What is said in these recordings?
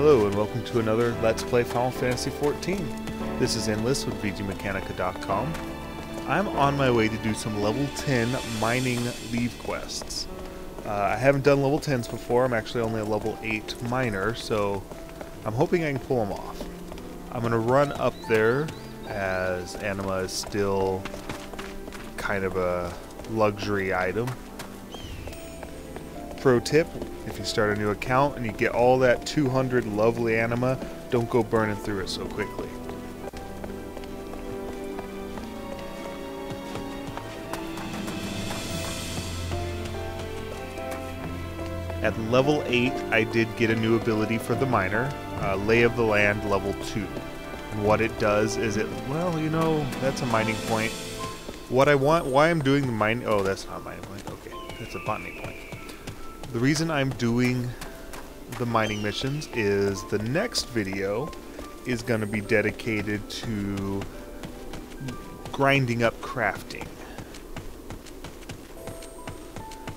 Hello and welcome to another Let's Play Final Fantasy XIV. This is Endless with VGMechanica.com. I'm on my way to do some level 10 mining leave quests. I haven't done level 10s before. I'm actually only a level 8 miner, so I'm hoping I can pull them off. I'm going to run up there as Anima is still kind of a luxury item. Pro tip, if you start a new account and you get all that 200 lovely anima, don't go burning through it so quickly. At level 8, I did get a new ability for the miner, Lay of the Land level 2. And what it does is that's a mining point. What I want, why I'm doing the mining, oh, that's not a mining point, okay, that's a botany point. The reason I'm doing the mining missions is the next video is going to be dedicated to grinding up crafting.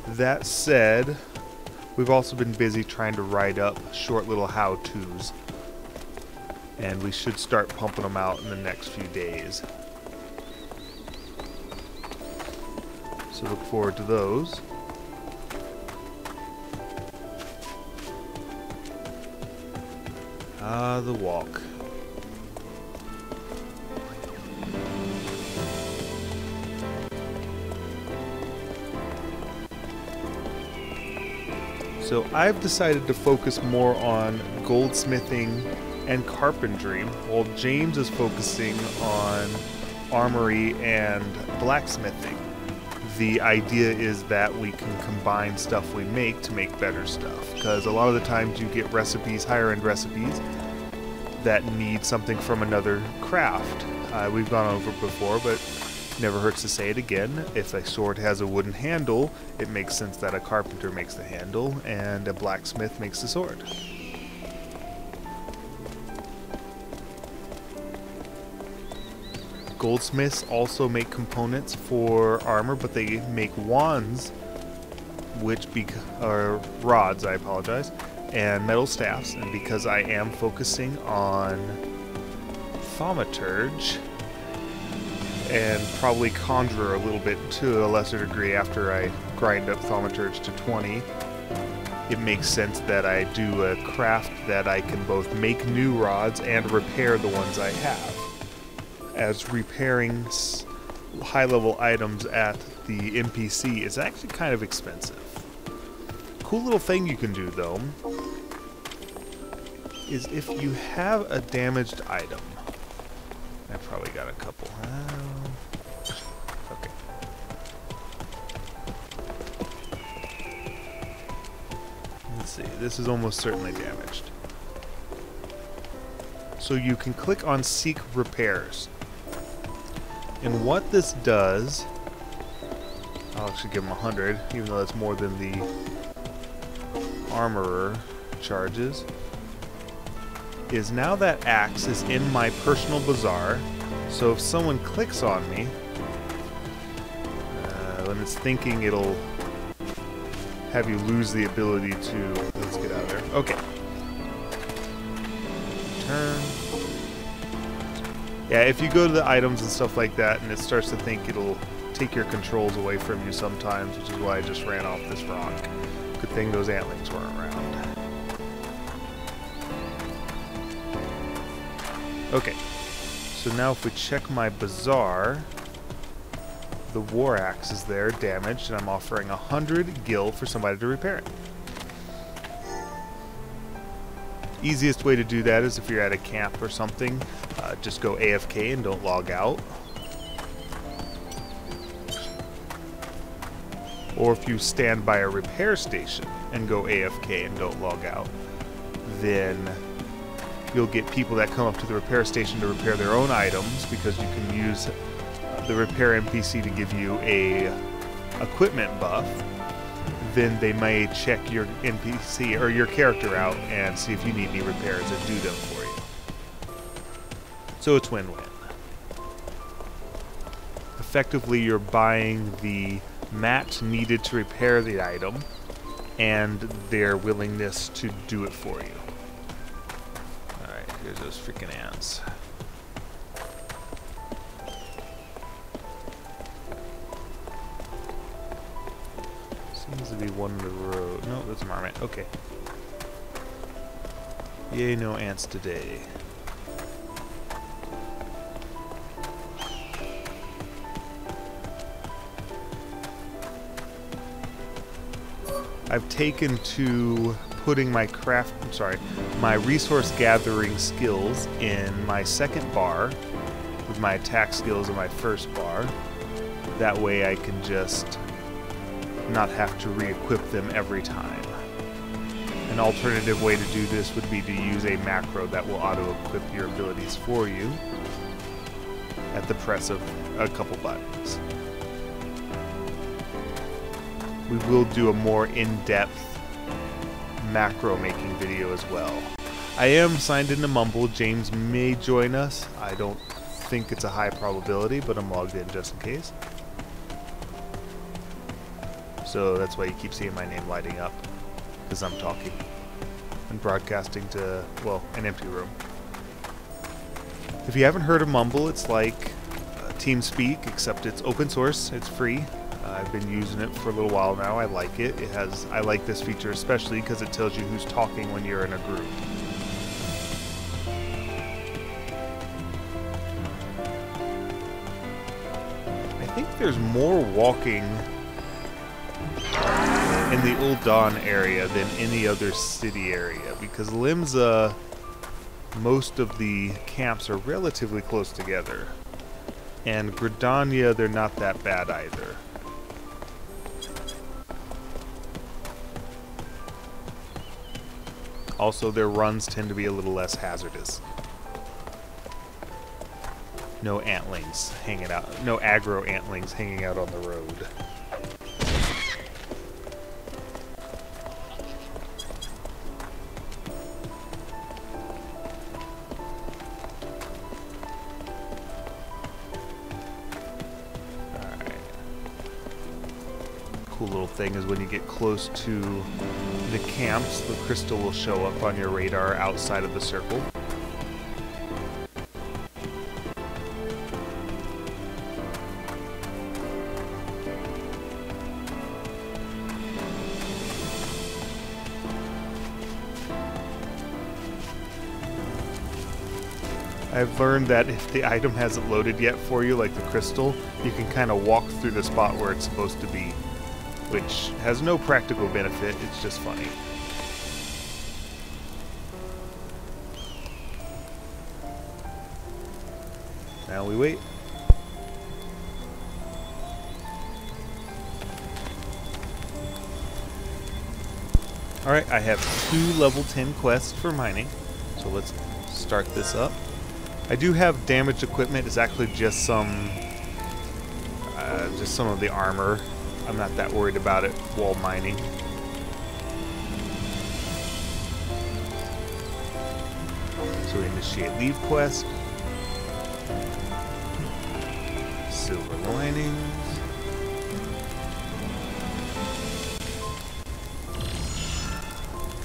That said, we've also been busy trying to write up short little how-tos, and we should start pumping them out in the next few days. So look forward to those. The walk. So I've decided to focus more on goldsmithing and carpentry, while James is focusing on armory and blacksmithing. The idea is that we can combine stuff we make to make better stuff, because a lot of the times you get recipes, higher end recipes, that need something from another craft. We've gone over it before, but never hurts to say it again. If a sword has a wooden handle, it makes sense that a carpenter makes the handle and a blacksmith makes the sword. Goldsmiths also make components for armor, but they make wands, which are rods, I apologize, and metal staffs. And because I am focusing on thaumaturge and probably conjurer a little bit to a lesser degree after I grind up thaumaturge to 20, it makes sense that I do a craft that I can both make new rods and repair the ones I have, as repairing high-level items at the NPC is actually kind of expensive. Cool little thing you can do, though, is if you have a damaged item. I probably got a couple. Okay. Let's see. This is almost certainly damaged. So you can click on Seek Repairs. And what this does, I'll actually give him 100, even though that's more than the armorer charges, is now that axe is in my personal bazaar, so if someone clicks on me, when it's thinking, it'll have you lose the ability to, let's get out of there, okay. Turn. Yeah, if you go to the items and stuff like that and it starts to think, it'll take your controls away from you sometimes, which is why I just ran off this rock. Good thing those antlings weren't around. Okay, so now if we check my bazaar, the war axe is there, damaged, and I'm offering 100 gil for somebody to repair it. Easiest way to do that is if you're at a camp or something, just go AFK and don't log out. Or if you stand by a repair station and go AFK and don't log out, then you'll get people that come up to the repair station to repair their own items, because you can use the repair NPC to give you a equipment buff. Then they may check your NPC or your character out and see if you need any repairs and do them for you. So it's win-win. Effectively, you're buying the mat needed to repair the item and their willingness to do it for you. There's those freaking ants. Seems to be one in the road. No, that's a marmot. Okay. Yay, no ants today. I've taken to putting my my resource gathering skills in my second bar with my attack skills in my first bar. That way I can just not have to re-equip them every time. An alternative way to do this would be to use a macro that will auto-equip your abilities for you at the press of a couple buttons. We will do a more in-depth macro making video as well. I am signed into Mumble. James may join us. I don't think it's a high probability, but I'm logged in just in case. So that's why you keep seeing my name lighting up, because I'm talking and broadcasting to, well, an empty room. If you haven't heard of Mumble, it's like TeamSpeak, except it's open source, it's free. I've been using it for a little while now. I like it. I like this feature especially because it tells you who's talking when you're in a group. I think there's more walking in the Old Dawn area than any other city area, because Limsa, most of the camps are relatively close together. And Gridania, they're not that bad either. Also, their runs tend to be a little less hazardous. No antlings hanging out. No aggro antlings hanging out on the road. Alright. Cool little thing is when you get close to the camps, the crystal will show up on your radar outside of the circle. I've learned that if the item hasn't loaded yet for you, like the crystal, you can kind of walk through the spot where it's supposed to be, which has no practical benefit, it's just funny. Now we wait. Alright, I have 2 level 10 quests for mining, so let's start this up. I do have damaged equipment. It's actually just some of the armor. I'm not that worried about it while mining. So we initiate leave quest. Silver linings.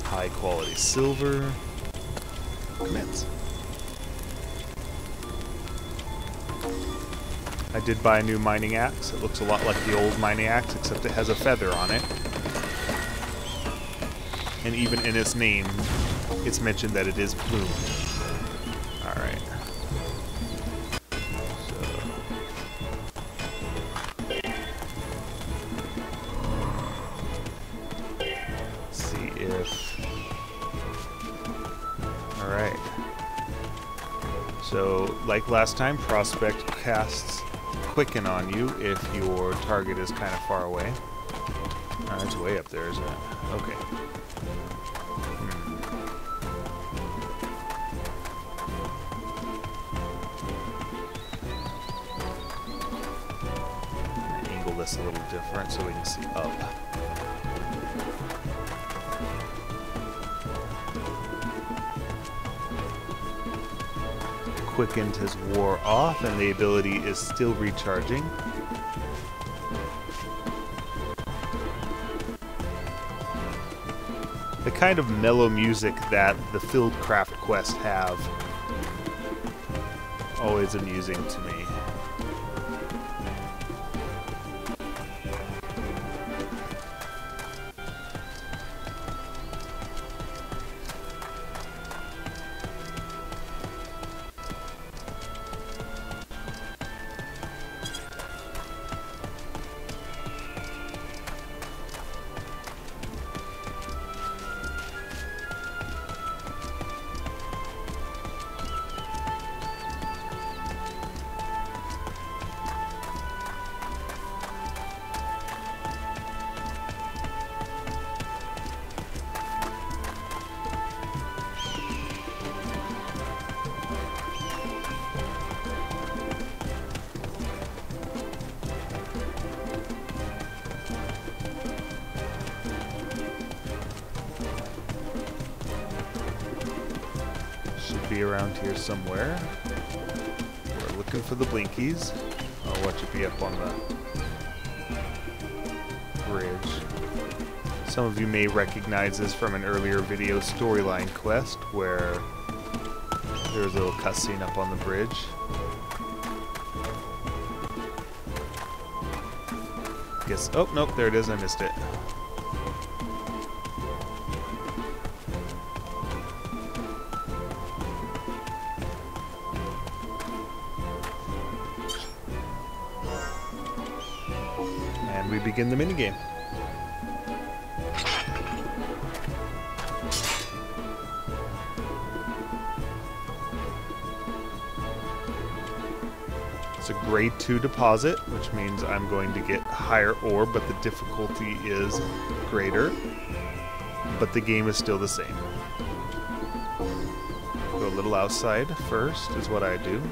High quality silver. Commence. I did buy a new mining axe. It looks a lot like the old mining axe, except it has a feather on it. And even in its name, it's mentioned that it is plumed. Alright. Let's see if... Alright. So, like last time, Prospect casts Quicken on you if your target is kind of far away. Oh, it's way up there, isn't it? Okay. Angle this a little different so we can see up. Quickened has wore off and the ability is still recharging. The kind of mellow music that the Fieldcraft quests have always amusing to me. Be around here somewhere. We're looking for the blinkies. I'll watch it be up on the bridge. Some of you may recognize this from an earlier video storyline quest where there's a little cutscene up on the bridge. Guess, oh nope, there it is, I missed it. And we begin the minigame. It's a grade 2 deposit, which means I'm going to get higher ore, but the difficulty is greater. But the game is still the same. Go a little outside first is what I do.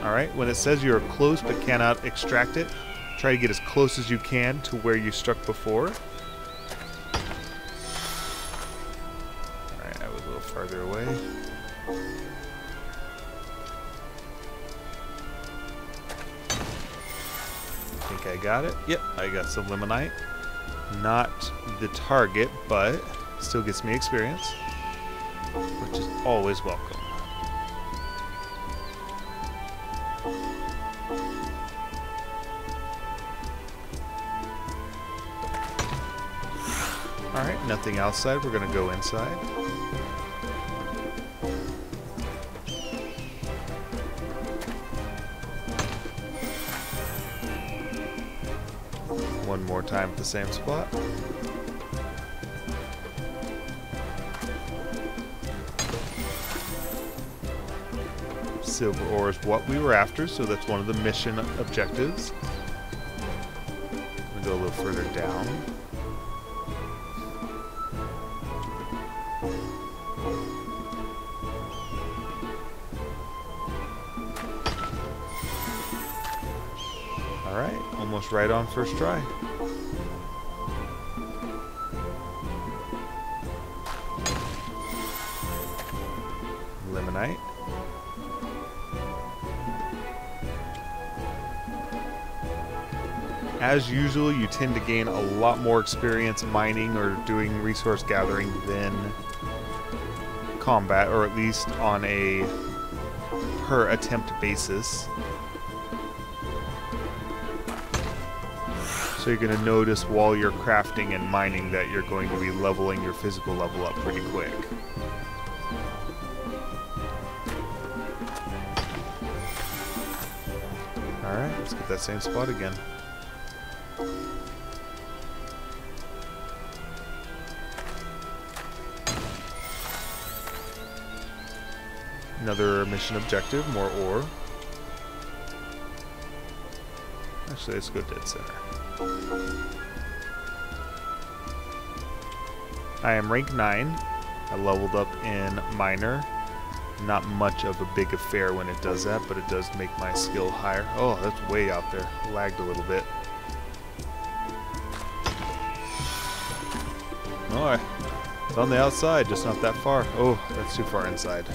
Alright, when it says you are close but cannot extract it, try to get as close as you can to where you struck before. Alright, I was a little farther away. I think I got it. Yep, I got some limonite. Not the target, but still gets me experience, which is always welcome. Alright, nothing outside. We're going to go inside. One more time at the same spot. Silver ore is what we were after, so that's one of the mission objectives. I'm going to go a little further down. Alright, almost right on first try. Limonite. As usual, you tend to gain a lot more experience mining or doing resource gathering than combat, or at least on a per attempt basis. So you're going to notice while you're crafting and mining that you're going to be leveling your physical level up pretty quick. Alright, let's get that same spot again. Another mission objective, more ore. Actually, let's go dead center. I am rank 9. I leveled up in Miner. Not much of a big affair when it does that, but it does make my skill higher. Oh, that's way out there. Lagged a little bit. Oh, it's on the outside, just not that far. Oh, that's too far inside.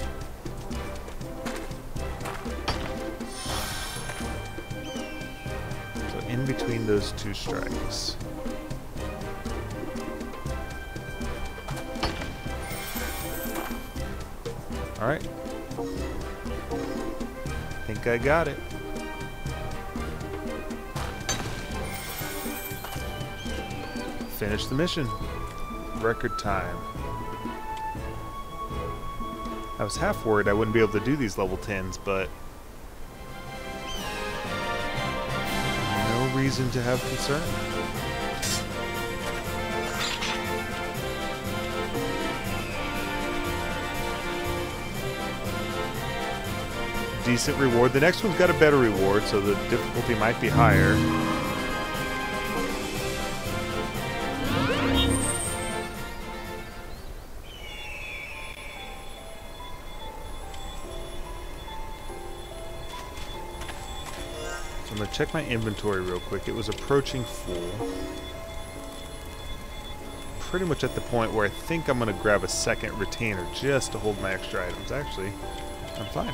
So in between those two strikes. Alright. Think I got it. Finish the mission. Record time. I was half worried I wouldn't be able to do these level 10s, but no reason to have concern. Decent reward. The next one's got a better reward, so the difficulty might be higher. So I'm going to check my inventory real quick. It was approaching full. Pretty much at the point where I think I'm going to grab a second retainer just to hold my extra items. Actually, I'm fine.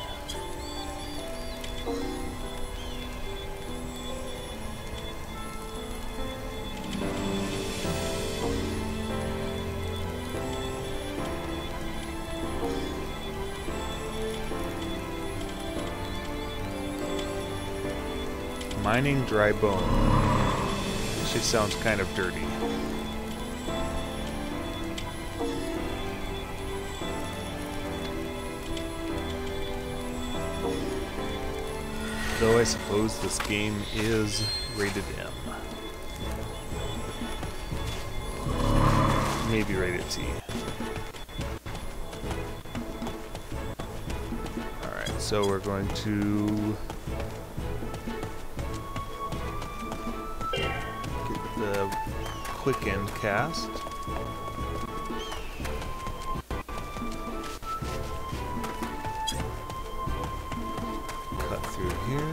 Mining dry bone. Actually sounds kind of dirty. Though I suppose this game is rated M. Maybe rated T. Alright, so we're going to the quick end cast. Cut through here.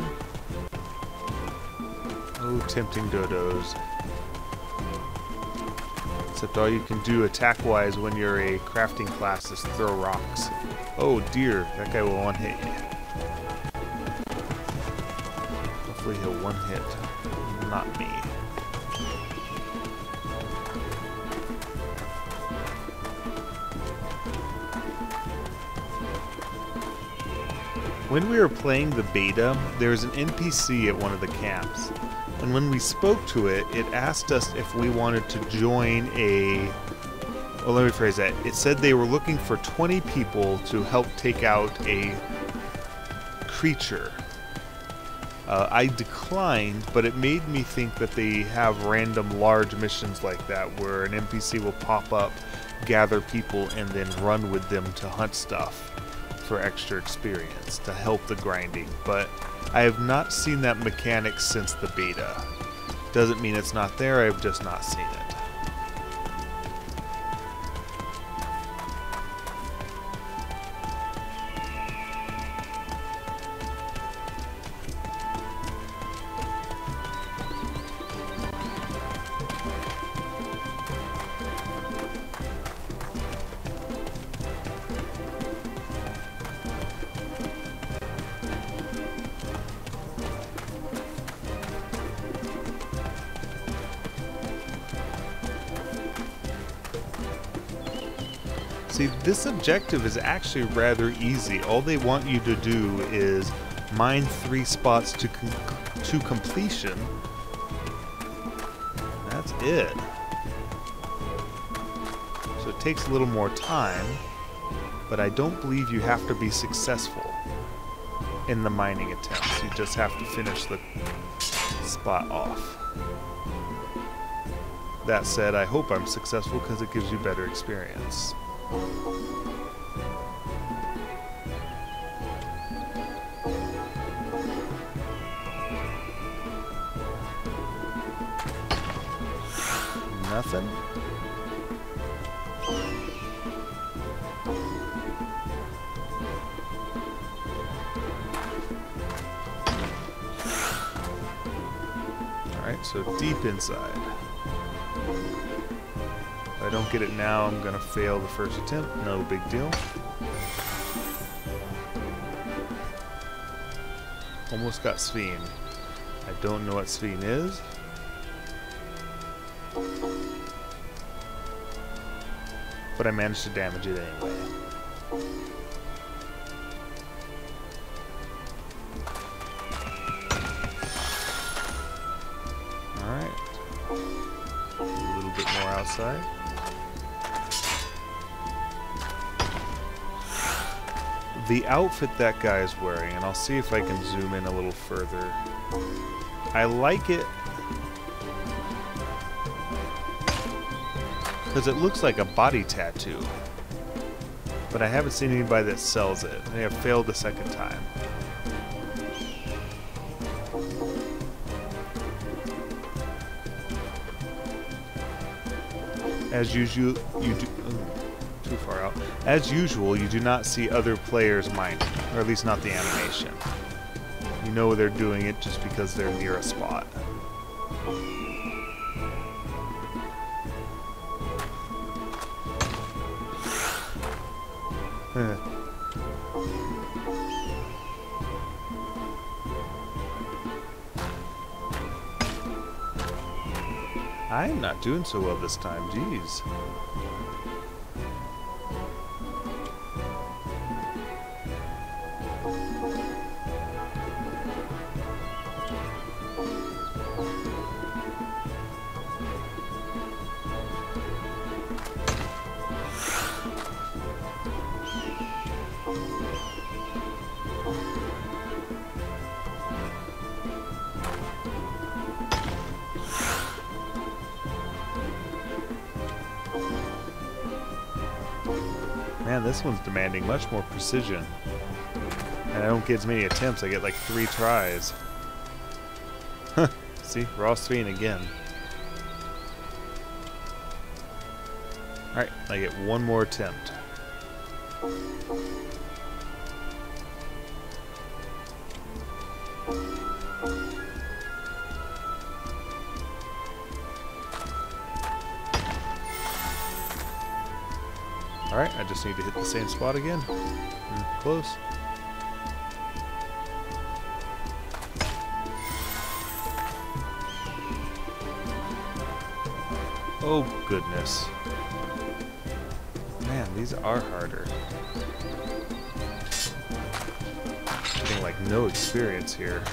Oh, tempting dodos. Except all you can do attack-wise when you're a crafting class is throw rocks. Oh dear, that guy will one-hit you. Hopefully he'll one-hit, not me. When we were playing the beta, there was an NPC at one of the camps. And when we spoke to it, it asked us if we wanted to join a... Well, let me phrase that. It said they were looking for 20 people to help take out a creature. I declined, but it made me think that they have random large missions like that where an NPC will pop up, gather people, and then run with them to hunt stuff for extra experience to help the grinding, but I have not seen that mechanic since the beta. Doesn't mean it's not there, I've just not seen it. See, this objective is actually rather easy. All they want you to do is mine 3 spots to completion. That's it. So it takes a little more time, but I don't believe you have to be successful in the mining attempts. You just have to finish the spot off. That said, I hope I'm successful because it gives you better experience. Nothing. Alright, so deep inside. If I don't get it now, I'm gonna fail the first attempt. No big deal. Almost got Sveen. I don't know what Sveen is. But I managed to damage it anyway. more outside. The outfit that guy is wearing, and I'll see if I can zoom in a little further. I like it because it looks like a body tattoo, but I haven't seen anybody that sells it. They have failed the second time. As usual, you do too far out. As usual, you do not see other players mining, or at least not the animation. You know they're doing it just because they're near a spot. I'm not doing so well this time, jeez. Man, this one's demanding much more precision. And I don't get as many attempts, I get like 3 tries. See, Ross 3 and again. Alright, I get 1 more attempt. Alright, I just need to hit the same spot again. Close. Oh goodness. Man, these are harder. Getting like no experience here.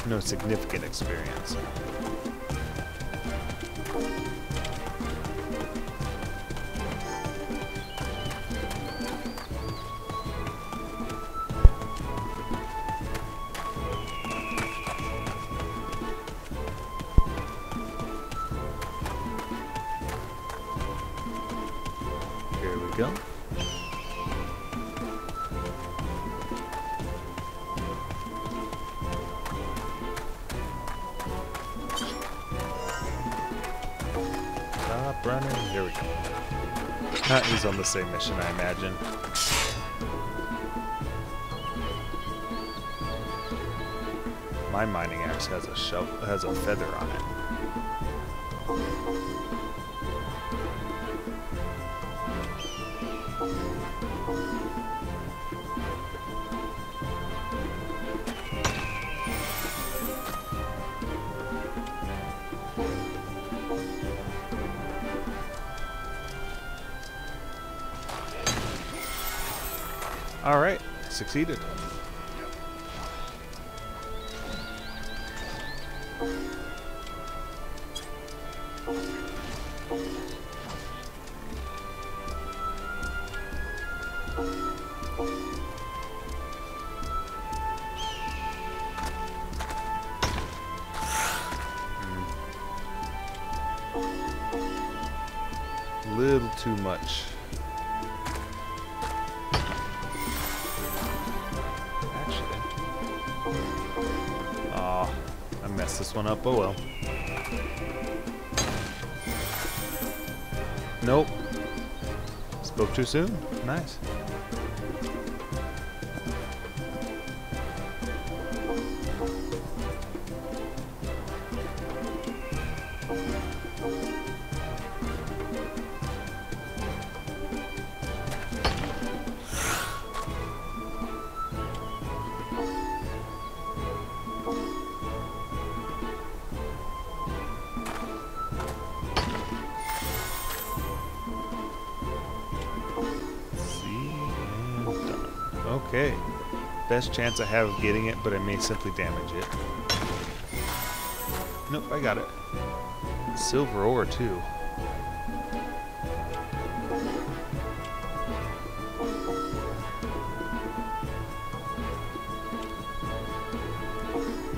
No significant experience. Here we go. Running. Here we go. He's on the same mission, I imagine. My mining axe has a feather on it. Alright, succeeded. Little too much. Messed this one up, oh well. Nope. Spoke too soon? Nice. Okay. best chance I have of getting it, but I may simply damage it. Nope, I got it. Silver ore, too.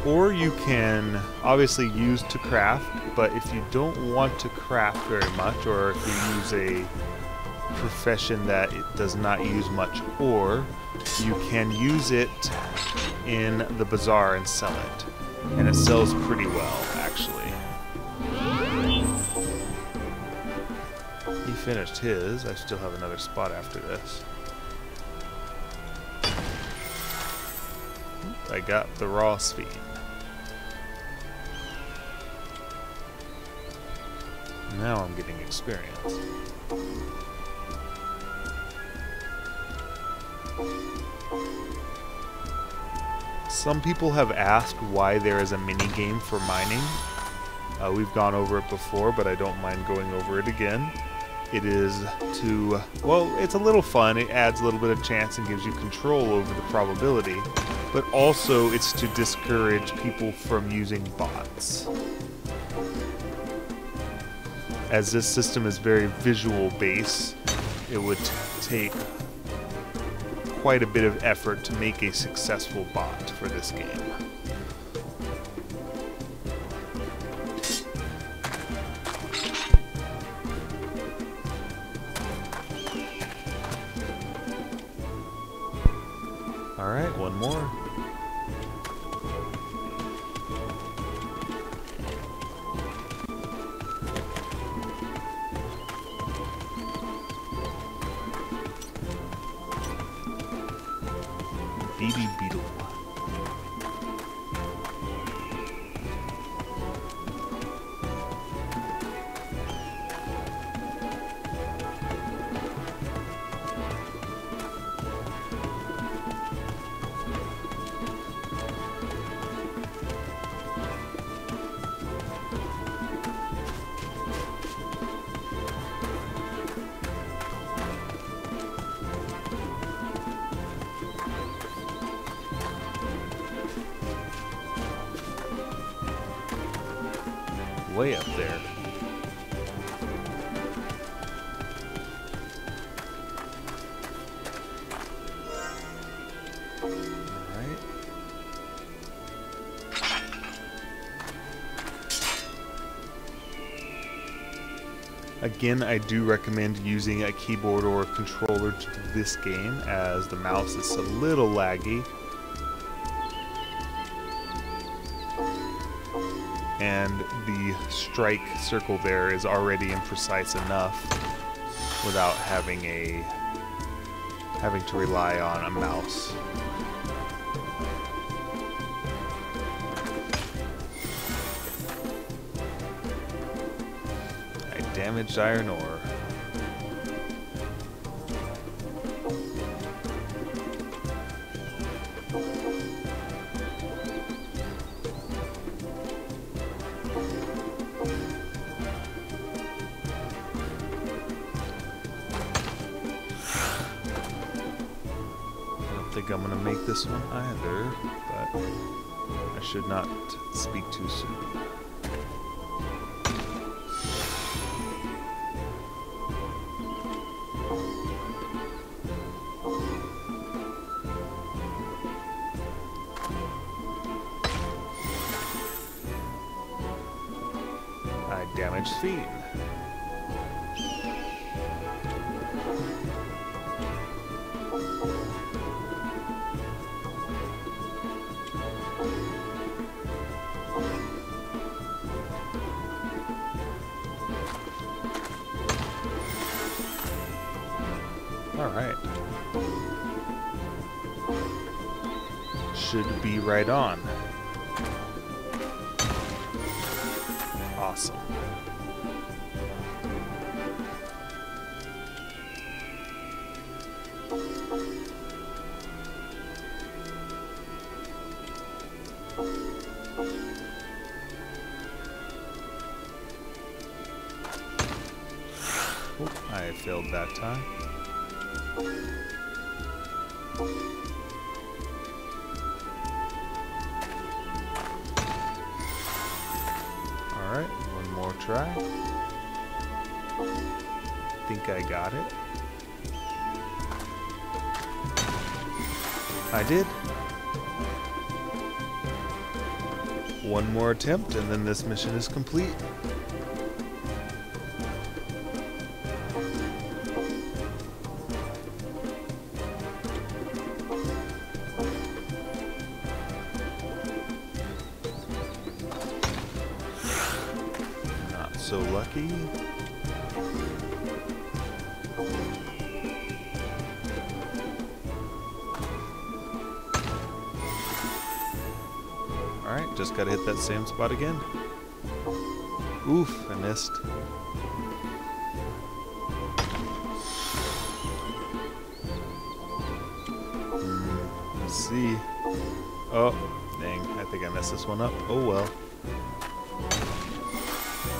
Or you can obviously use to craft, but if you don't want to craft very much, or if you use a profession that it does not use much ore, you can use it in the bazaar and sell it. And it sells pretty well, actually. He finished his. I still have another spot after this. I got the raw speed. Now I'm getting experience. Some people have asked why there is a mini game for mining. We've gone over it before, but I don't mind going over it again. It is to, well, it's a little fun. It adds a little bit of chance and gives you control over the probability, but also it's to discourage people from using bots. As this system is very visual based, it would take quite a bit of effort to make a successful bot for this game. Alright, one more. Baby beetle. Way up there. Alright. Again, I do recommend using a keyboard or a controller to this game, as the mouse is a little laggy. And the strike circle there is already imprecise enough without having to rely on a mouse. I damaged iron ore. I don't think I'm gonna make this one either, but I should not speak too soon. I damaged feed. Alright. Should be right on. Awesome. Oh, I failed that time. Alright, one more try. Think I got it. I did. One more attempt and then this mission is complete. Not so lucky. Alright, just gotta hit that same spot again. Oof, I missed. Let's see. Oh, dang, I think I messed this one up. Oh well.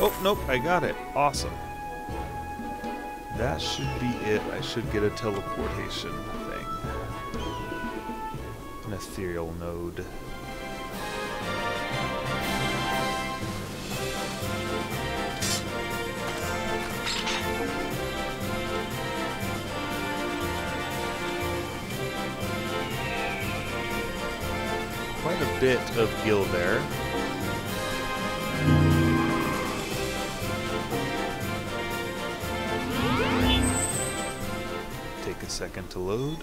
Oh, nope, I got it. Awesome. That should be it. I should get a teleportation thing. An ethereal node. Quite a bit of gil there. Take a second to load.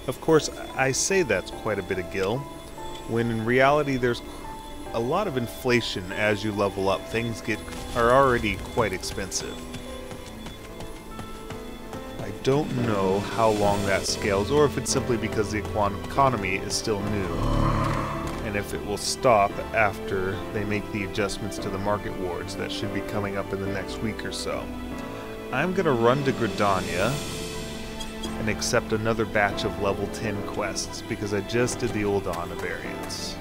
Of course, I say that's quite a bit of gil, when in reality there's a lot of inflation as you level up. Things are already quite expensive. I don't know how long that scales, or if it's simply because the economy is still new, and if it will stop after they make the adjustments to the market wards that should be coming up in the next week or so. I'm gonna run to Gridania and accept another batch of level 10 quests, because I just did the Uldana variants.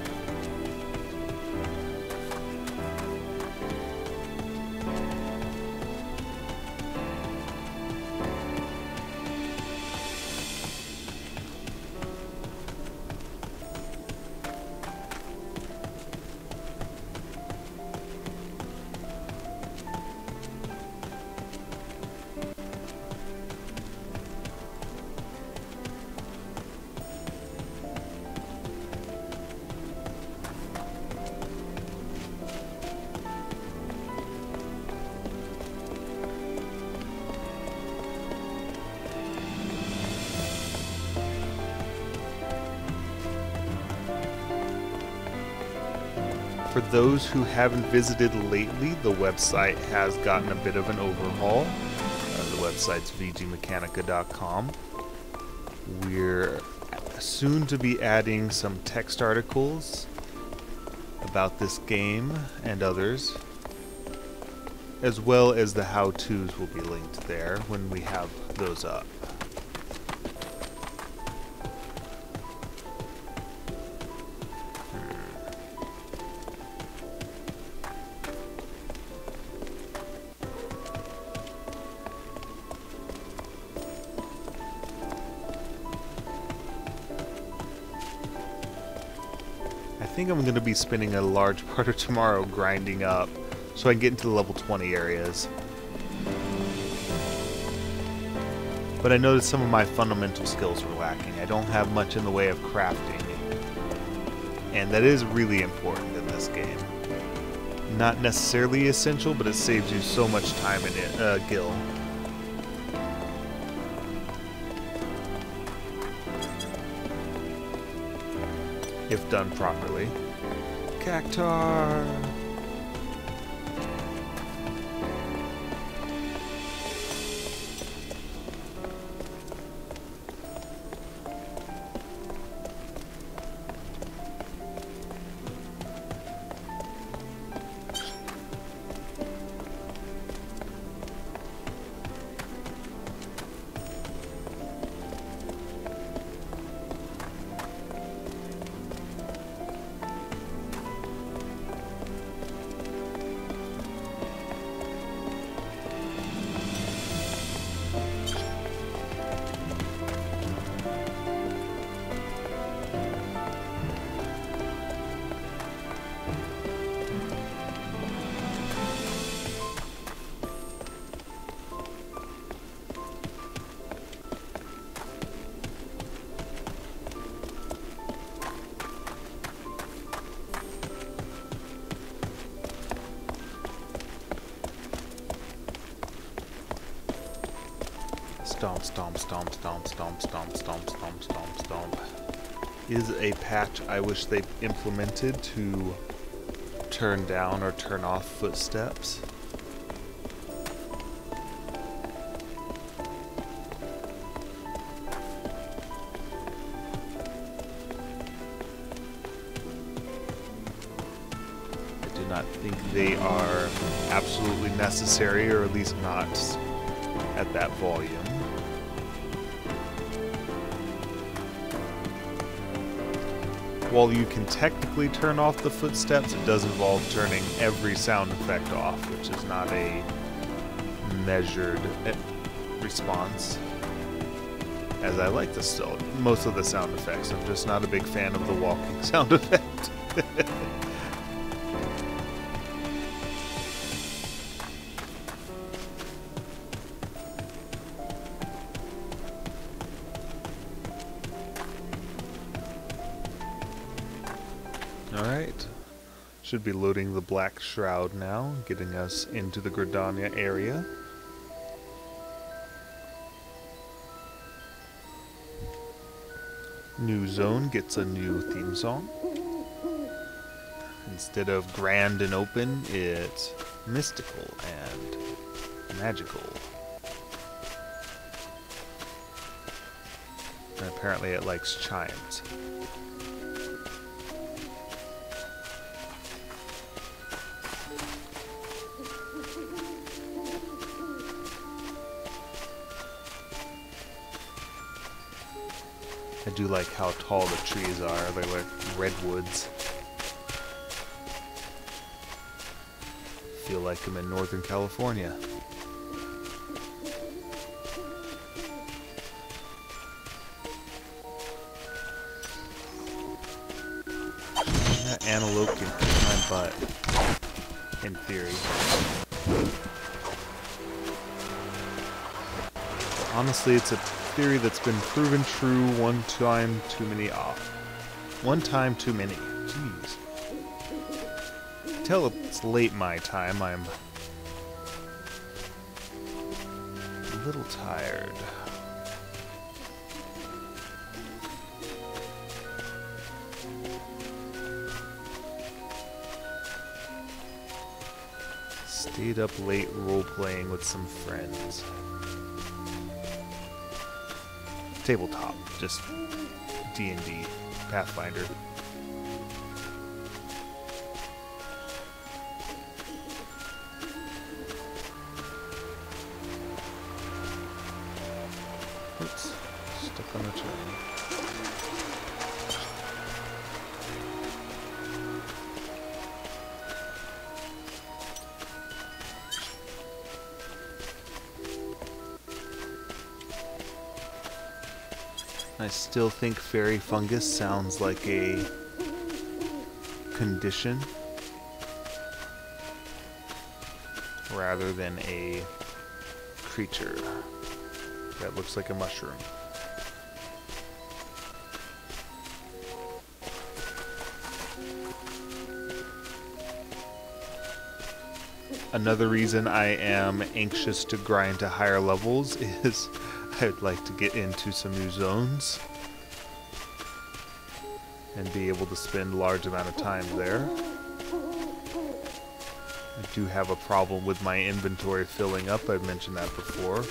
For those who haven't visited lately, the website has gotten a bit of an overhaul. The website's vgmechanica.com. We're soon to be adding some text articles about this game and others, as well as the how-tos will be linked there when we have those up. I think I'm going to be spending a large part of tomorrow grinding up so I can get into the level 20 areas. But I noticed some of my fundamental skills were lacking. I don't have much in the way of crafting, and that is really important in this game. Not necessarily essential, but it saves you so much time in it, gil. If done properly. Cactar! Stomp, stomp, stomp, stomp, stomp, stomp, stomp, stomp, stomp, stomp. Is a patch I wish they implemented to turn down or turn off footsteps. I do not think they are absolutely necessary, or at least not at that volume. While you can technically turn off the footsteps, it does involve turning every sound effect off, which is not a measured response. As I like most of the sound effects. I'm just not a big fan of the walking sound effect. Alright, should be loading the Black Shroud now, getting us into the Gridania area. New zone gets a new theme song. Instead of grand and open, it's mystical and magical. And apparently it likes chimes. I do like how tall the trees are. They're like redwoods. Feel like I'm in Northern California. That antelope can kick my butt, in theory. Honestly, it's a theory that's been proven true one time too many off. One time too many. Jeez. Until it's late my time, I'm a little tired. Stayed up late role-playing with some friends. Tabletop, just D&D, Pathfinder. Oops, stuck on the train. I still think fairy fungus sounds like a condition rather than a creature that looks like a mushroom. Another reason I am anxious to grind to higher levels is I'd like to get into some new zones and be able to spend a large amount of time there. I do have a problem with my inventory filling up, I've mentioned that before,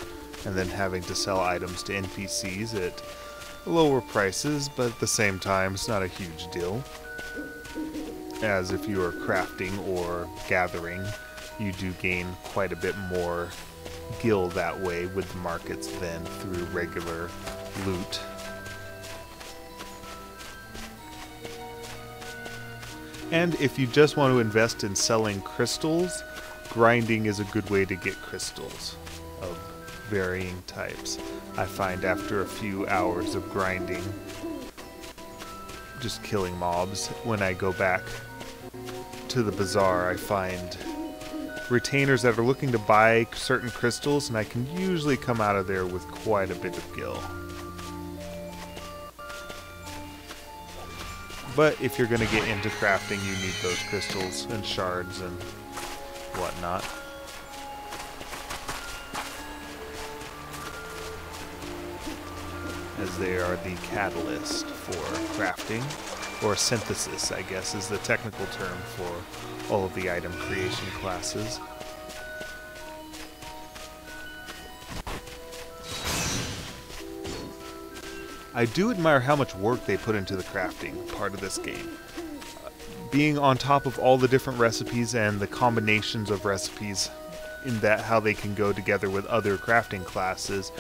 and then having to sell items to NPCs at lower prices, but at the same time it's not a huge deal. As if you are crafting or gathering, you do gain quite a bit more gil that way with the markets than through regular loot. And if you just want to invest in selling crystals, grinding is a good way to get crystals of varying types. I find after a few hours of grinding, just killing mobs, when I go back to the bazaar, I find retainers that are looking to buy certain crystals, and I can usually come out of there with quite a bit of gil. But if you're going to get into crafting, you need those crystals and shards and whatnot. as they are the catalyst for crafting, or synthesis, I guess, is the technical term for all of the item creation classes. I do admire how much work they put into the crafting part of this game. Being on top of all the different recipes and the combinations of recipes in that how they can go together with other crafting classes,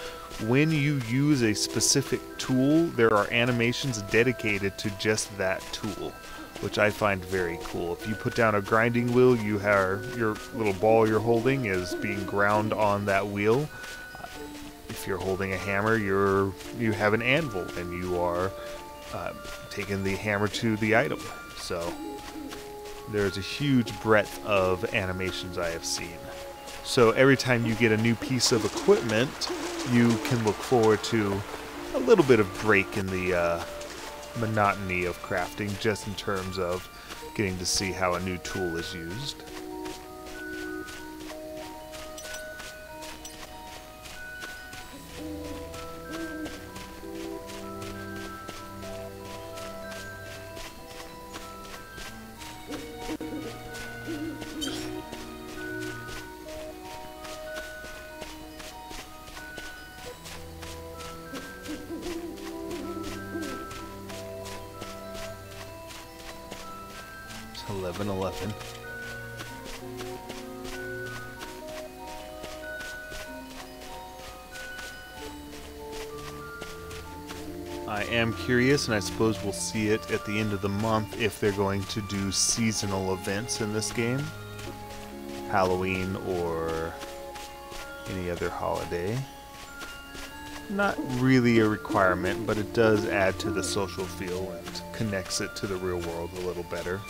when you use a specific tool, there are animations dedicated to just that tool, which I find very cool. If you put down a grinding wheel, you have your little ball you're holding is being ground on that wheel. If you're holding a hammer, you have an anvil, and you are taking the hammer to the item. So there's a huge breadth of animations I have seen. So every time you get a new piece of equipment, you can look forward to a little bit of break in the monotony of crafting, just in terms of getting to see how a new tool is used. It's 11:11. I am curious, and I suppose we'll see it at the end of the month, if they're going to do seasonal events in this game. Halloween or any other holiday. Not really a requirement, but it does add to the social feel and connects it to the real world a little better.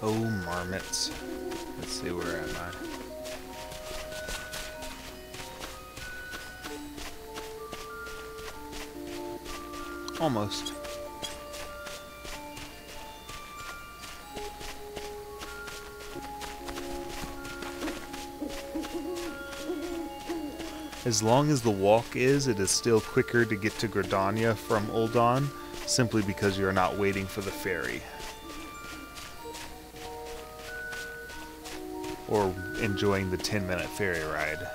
Oh, marmots. Let's see, where am I? Almost. As long as the walk is, it is still quicker to get to Gridania from Ul'Dan, simply because you're not waiting for the ferry. Or enjoying the 10-minute ferry ride.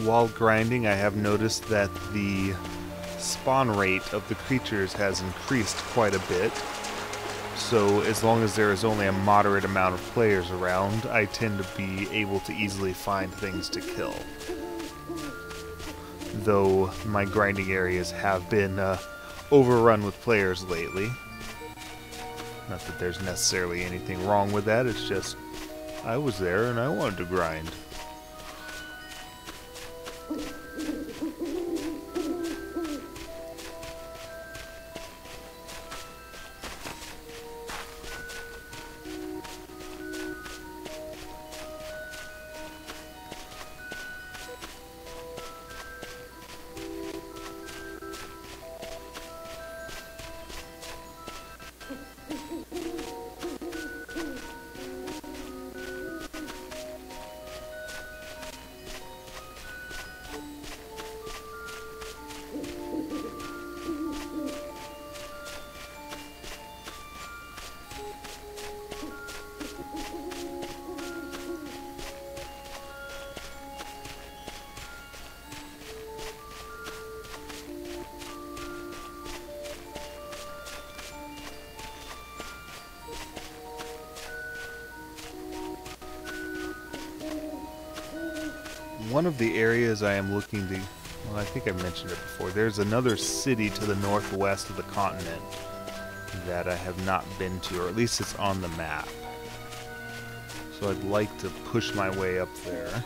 While grinding, I have noticed that the spawn rate of the creatures has increased quite a bit. So as long as there is only a moderate amount of players around, I tend to be able to easily find things to kill. Though my grinding areas have been overrun with players lately. Not that there's necessarily anything wrong with that, it's just I was there and I wanted to grind. one of the areas I am looking to, well, I think I mentioned it before, there's another city to the northwest of the continent that I have not been to, or at least it's on the map. So I'd like to push my way up there.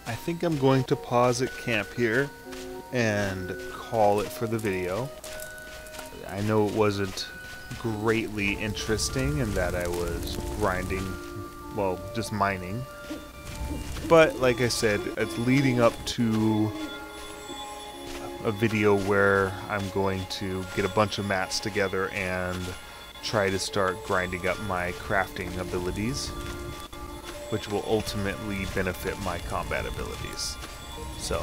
I think I'm going to pause at camp here and call it for the video. I know it wasn't greatly interesting in that I was grinding, well, just mining. But like I said, it's leading up to a video where I'm going to get a bunch of mats together and try to start grinding up my crafting abilities, which will ultimately benefit my combat abilities. So,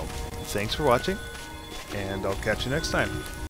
thanks for watching, and I'll catch you next time.